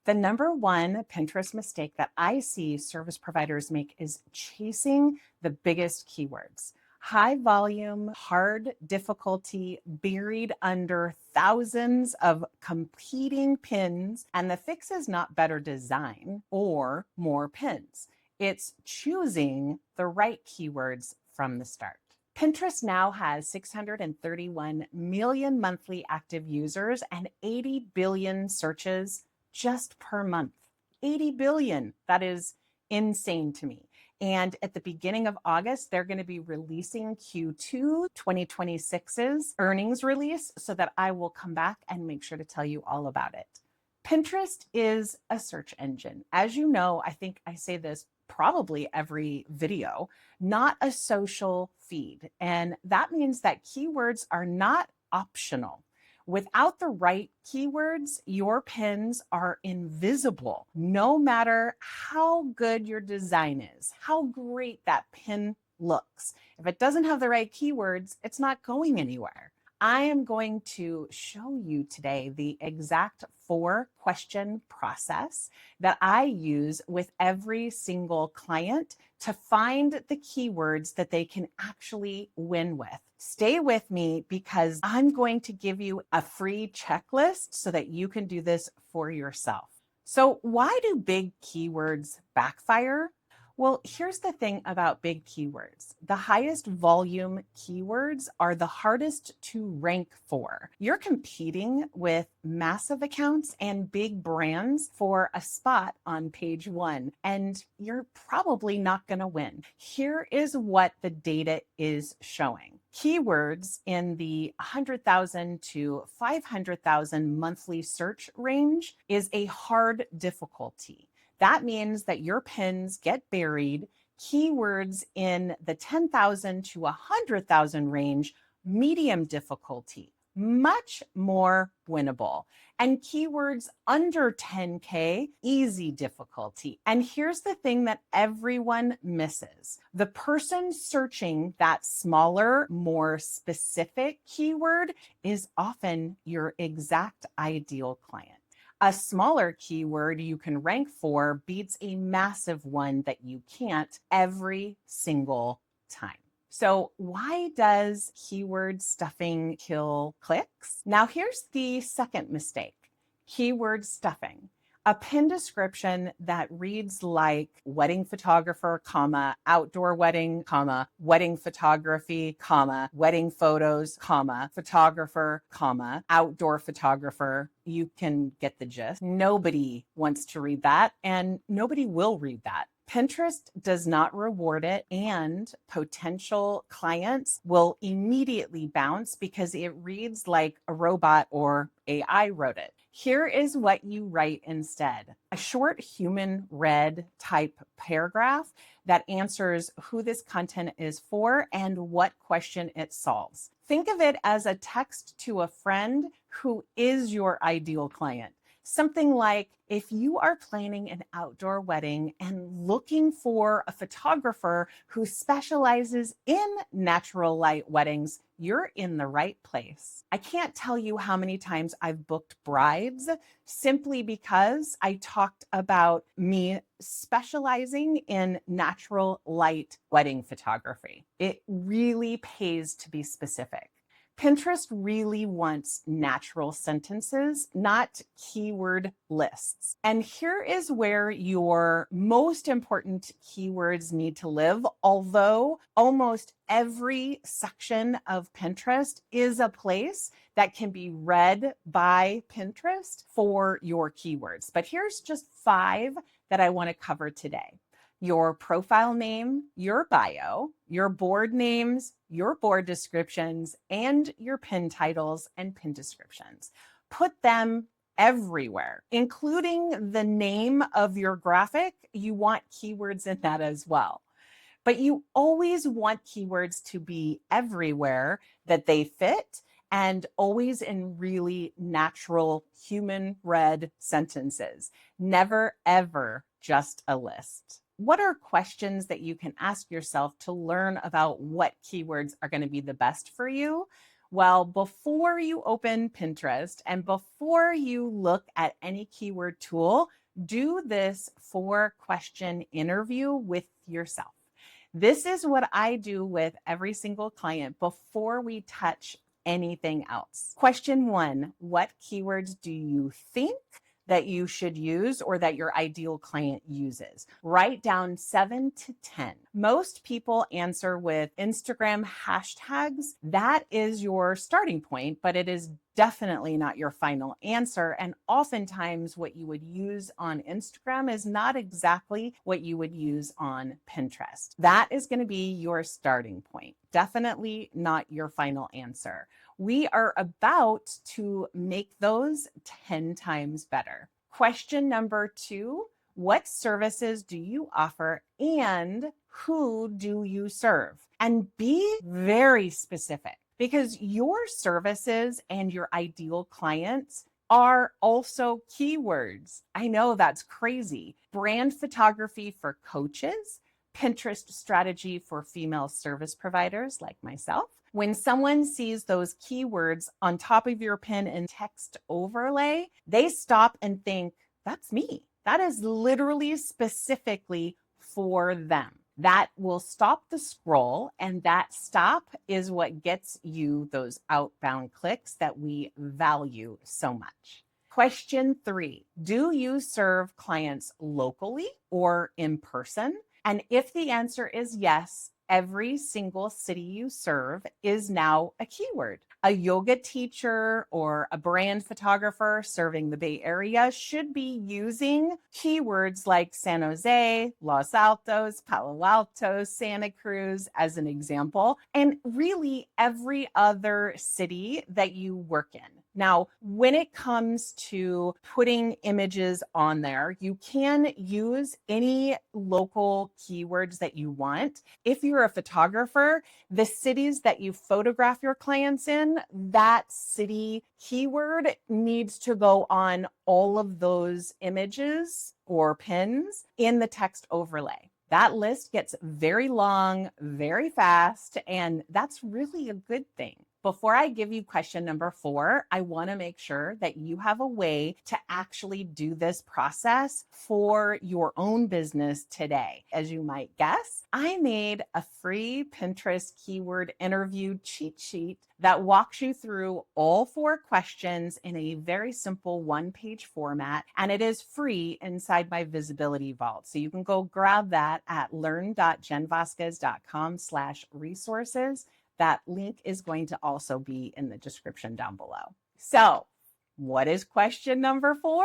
The number one Pinterest mistake that I see service providers make is chasing the biggest keywords. High volume, hard difficulty, buried under thousands of competing pins. And the fix is not better design or more pins. It's choosing the right keywords from the start. Pinterest now has 631 million monthly active users and 80 billion searches just per month. 80 billion. That is insane to me. And at the beginning of August, they're going to be releasing Q2 2026's earnings release so that I will come back and make sure to tell you all about it. Pinterest is a search engine. As you know, I think I say this probably every video, not a social feed. And that means that keywords are not optional. Without the right keywords, your pins are invisible, no matter how good your design is, how great that pin looks. If it doesn't have the right keywords, it's not going anywhere. I am going to show you today the exact 4-question process that I use with every single client to find the keywords that they can actually win with. Stay with me because I'm going to give you a free checklist so that you can do this for yourself. So why do big keywords backfire? Well, here's the thing about big keywords. The highest volume keywords are the hardest to rank for. You're competing with massive accounts and big brands for a spot on page 1, and you're probably not going to win. Here is what the data is showing. Keywords in the 100,000 to 500,000 monthly search range is a hard difficulty. That means that your pins get buried. Keywords in the 10,000 to 100,000 range, medium difficulty, much more winnable. And keywords under 10K, easy difficulty. And here's the thing that everyone misses. The person searching that smaller, more specific keyword is often your exact ideal client. A smaller keyword you can rank for beats a massive one that you can't every single time. So why does keyword stuffing kill clicks? Now here's the second mistake, keyword stuffing. A pin description that reads like wedding photographer, comma, outdoor wedding, comma, wedding photography, comma, wedding photos, comma, photographer, comma, outdoor photographer. You can get the gist. Nobody wants to read that, and nobody will read that. Pinterest does not reward it, and potential clients will immediately bounce because it reads like a robot or AI wrote it. Here is what you write instead. A short human read type paragraph that answers who this content is for and what question it solves. Think of it as a text to a friend who is your ideal client. Something like, if you are planning an outdoor wedding and looking for a photographer who specializes in natural light weddings, you're in the right place. I can't tell you how many times I've booked brides simply because I talked about me specializing in natural light wedding photography. It really pays to be specific. Pinterest really wants natural sentences, not keyword lists. And here is where your most important keywords need to live, although almost every section of Pinterest is a place that can be read by Pinterest for your keywords. But here's just 5 that I want to cover today. Your profile name, your bio, your board names, your board descriptions, and your pin titles and pin descriptions. Put them everywhere, including the name of your graphic. You want keywords in that as well. But you always want keywords to be everywhere, that they fit, and always in really natural human read sentences. Never, ever just a list. What are questions that you can ask yourself to learn about what keywords are going to be the best for you? Well, before you open Pinterest and before you look at any keyword tool, do this 4-question interview with yourself. This is what I do with every single client before we touch anything else. Question 1, what keywords do you think that you should use or that your ideal client uses? Write down 7 to 10. Most people answer with Instagram hashtags. That is your starting point, but it is definitely not your final answer. And oftentimes, what you would use on Instagram is not exactly what you would use on Pinterest. That is going to be your starting point. Definitely not your final answer. We are about to make those 10 times better. Question number 2, what services do you offer and who do you serve? And be very specific, because your services and your ideal clients are also keywords. I know that's crazy. Brand photography for coaches, Pinterest strategy for female service providers like myself. When someone sees those keywords on top of your pin in text overlay, they stop and think, that's me. That is literally specifically for them. That will stop the scroll, and that stop is what gets you those outbound clicks that we value so much. Question 3, do you serve clients locally or in person? And if the answer is yes, every single city you serve is now a keyword. A yoga teacher or a brand photographer serving the Bay Area should be using keywords like San Jose, Los Altos, Palo Alto, Santa Cruz as an example, and really every other city that you work in. Now, when it comes to putting images on there, you can use any local keywords that you want. If you're a photographer, the cities that you photograph your clients in, that city keyword needs to go on all of those images or pins in the text overlay. That list gets very long, very fast, and that's really a good thing. Before I give you question number 4, I want to make sure that you have a way to actually do this process for your own business today. As you might guess, I made a free Pinterest keyword interview cheat sheet that walks you through all 4 questions in a very simple 1-page format, and it is free inside my visibility vault. So you can go grab that at learn.jenvazquez.com/resources. That link is going to also be in the description down below. So, what is question number 4?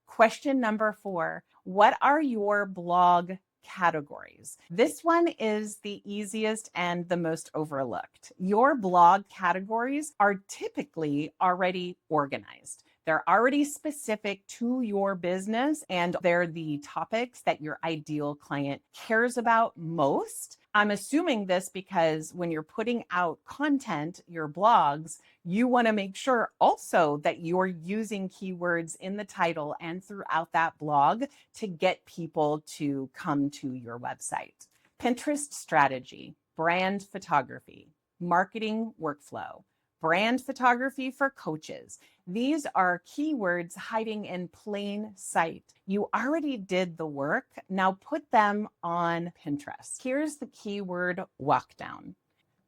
Question number 4, what are your blog categories? This one is the easiest and the most overlooked. Your blog categories are typically already organized. They're already specific to your business, and they're the topics that your ideal client cares about most. I'm assuming this because when you're putting out content, your blogs, you want to make sure also that you're using keywords in the title and throughout that blog to get people to come to your website. Pinterest strategy, brand photography, marketing workflow, brand photography for coaches. These are keywords hiding in plain sight. You already did the work. Now put them on Pinterest. Here's the keyword walkdown.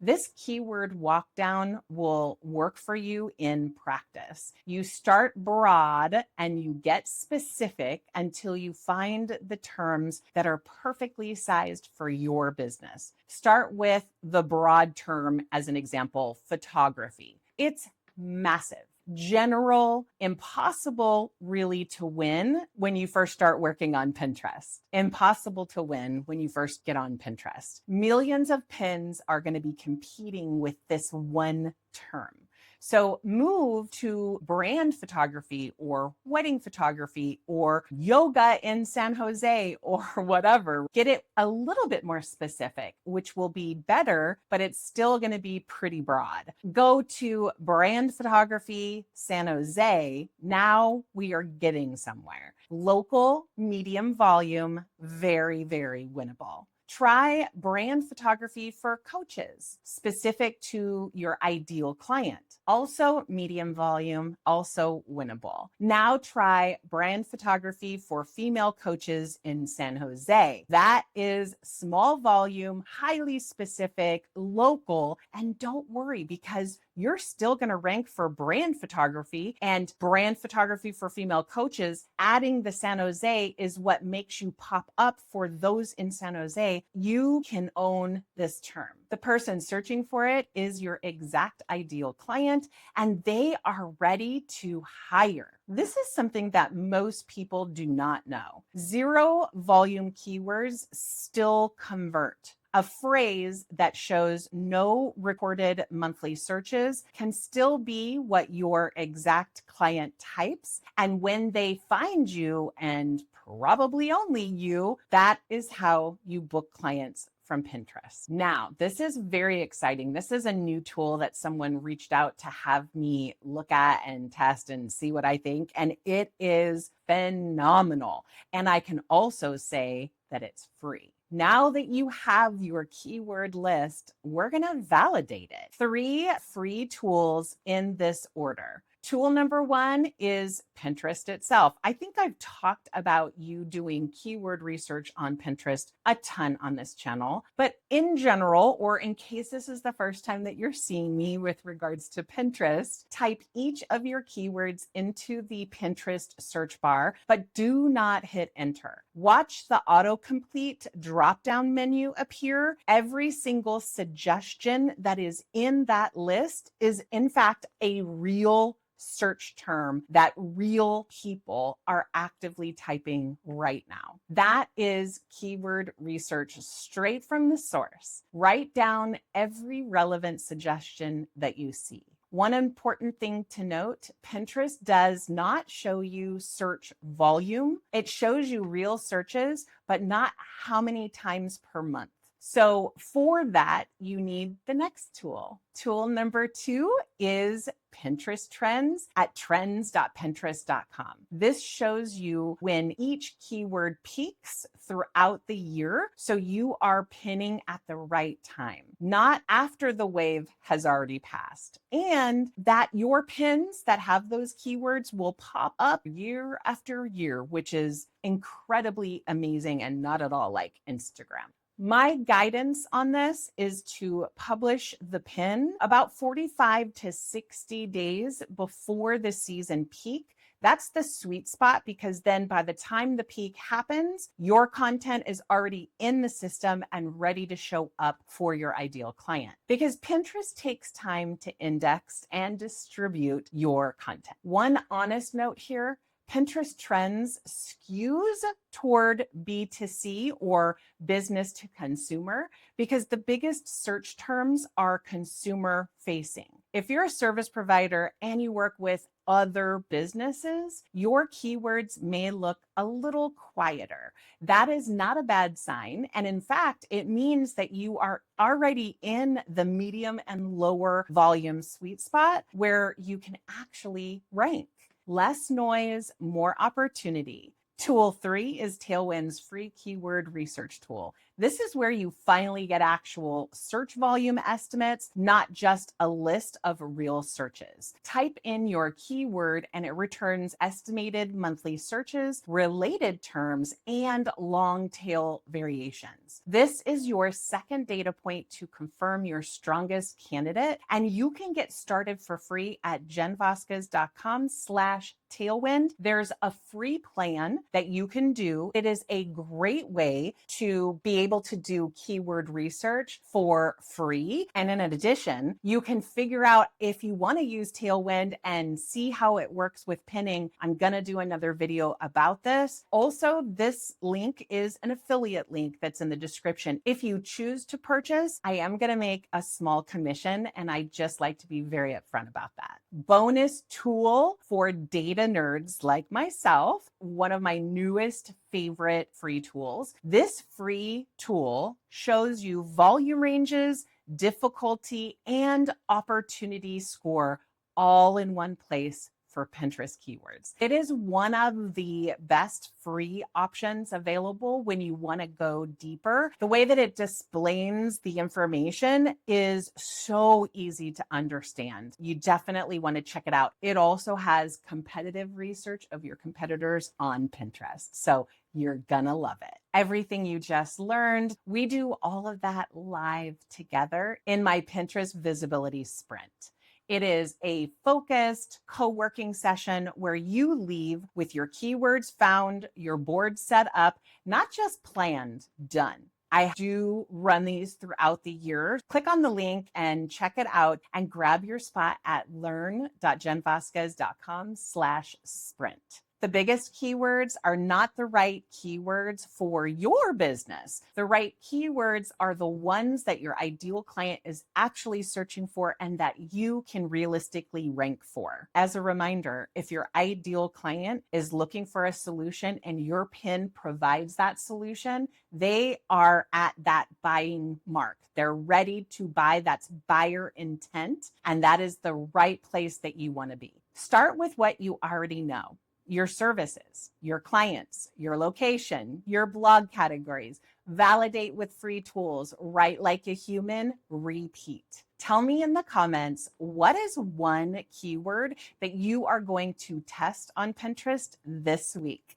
This keyword walkdown will work for you in practice. You start broad and you get specific until you find the terms that are perfectly sized for your business. Start with the broad term as an example, photography. It's massive. General, impossible really to win when you first start working on Pinterest. Impossible to win when you first get on Pinterest. Millions of pins are going to be competing with this one term. So move to brand photography or wedding photography or yoga in San Jose or whatever. Get it a little bit more specific, which will be better, but it's still going to be pretty broad. Go to brand photography San Jose. Now we are getting somewhere. Local, medium volume, very, very winnable. Try brand photography for coaches, specific to your ideal client. Also medium volume, also winnable. Now try brand photography for female coaches in San Jose. That is small volume, highly specific, local, and don't worry because you're still going to rank for brand photography, and brand photography for female coaches. Adding the San Jose is what makes you pop up for those in San Jose. You can own this term. The person searching for it is your exact ideal client, and they are ready to hire. This is something that most people do not know. Zero volume keywords still convert. A phrase that shows no recorded monthly searches can still be what your exact client types. And when they find you, and probably only you, that is how you book clients from Pinterest. Now, this is very exciting. This is a new tool that someone reached out to have me look at and test and see what I think. And it is phenomenal. And I can also say that it's free. Now that you have your keyword list, we're going to validate it. 3 free tools in this order. Tool number 1 is Pinterest itself. I think I've talked about you doing keyword research on Pinterest a ton on this channel, but in general, or in case this is the first time that you're seeing me with regards to Pinterest, type each of your keywords into the Pinterest search bar, but do not hit enter. Watch the autocomplete drop-down menu appear. Every single suggestion that is in that list is in fact a real search term that real people are actively typing right now. That is keyword research straight from the source. Write down every relevant suggestion that you see. One important thing to note, Pinterest does not show you search volume. It shows you real searches, but not how many times per month. So for that, you need the next tool. Tool number 2 is Pinterest Trends at trends.pinterest.com. This shows you when each keyword peaks throughout the year, so you are pinning at the right time, not after the wave has already passed. And that your pins that have those keywords will pop up year after year, which is incredibly amazing and not at all like Instagram. My guidance on this is to publish the pin about 45 to 60 days before the season peak. That's the sweet spot because then by the time the peak happens, your content is already in the system and ready to show up for your ideal client. Because Pinterest takes time to index and distribute your content. One honest note here, Pinterest Trends skews toward B2C or business to consumer because the biggest search terms are consumer facing. If you're a service provider and you work with other businesses, your keywords may look a little quieter. That is not a bad sign. And in fact, it means that you are already in the medium and lower volume sweet spot where you can actually rank. Less noise, more opportunity. Tool 3 is Tailwind's free keyword research tool. This is where you finally get actual search volume estimates, not just a list of real searches. Type in your keyword and it returns estimated monthly searches, related terms, and long tail variations. This is your second data point to confirm your strongest candidate, and you can get started for free at jenvazquez.com/tailwind. There's a free plan that you can do. It is a great way to be able to do keyword research for free. And in addition, you can figure out if you want to use Tailwind and see how it works with pinning. I'm going to do another video about this. Also, this link is an affiliate link that's in the description. If you choose to purchase, I am going to make a small commission, and I just like to be very upfront about that. Bonus tool for data nerds like myself, one of my newest favorite free tools. This free tool shows you volume ranges, difficulty, and opportunity score all in one place for Pinterest keywords. It is one of the best free options available when you want to go deeper. The way that it displays the information is so easy to understand. You definitely want to check it out. It also has competitive research of your competitors on Pinterest. So you're gonna love it. Everything you just learned, we do all of that live together in my Pinterest visibility sprint. It is a focused co-working session where you leave with your keywords found, your board set up, not just planned, done. I do run these throughout the year. Click on the link and check it out and grab your spot at learn.jenvazquez.com/sprint. The biggest keywords are not the right keywords for your business. The right keywords are the ones that your ideal client is actually searching for and that you can realistically rank for. As a reminder, if your ideal client is looking for a solution and your pin provides that solution, they are at that buying mark. They're ready to buy. That's buyer intent. And that is the right place that you want to be. Start with what you already know. Your services, your clients, your location, your blog categories. Validate with free tools. Write like a human. Repeat. Tell me in the comments, what is one keyword that you are going to test on Pinterest this week?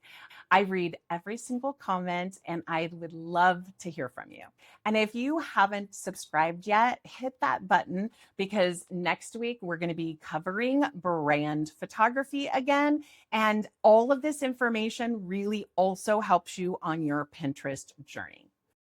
I read every single comment and I would love to hear from you. And if you haven't subscribed yet, hit that button because next week we're going to be covering brand photography again. And all of this information really also helps you on your Pinterest journey.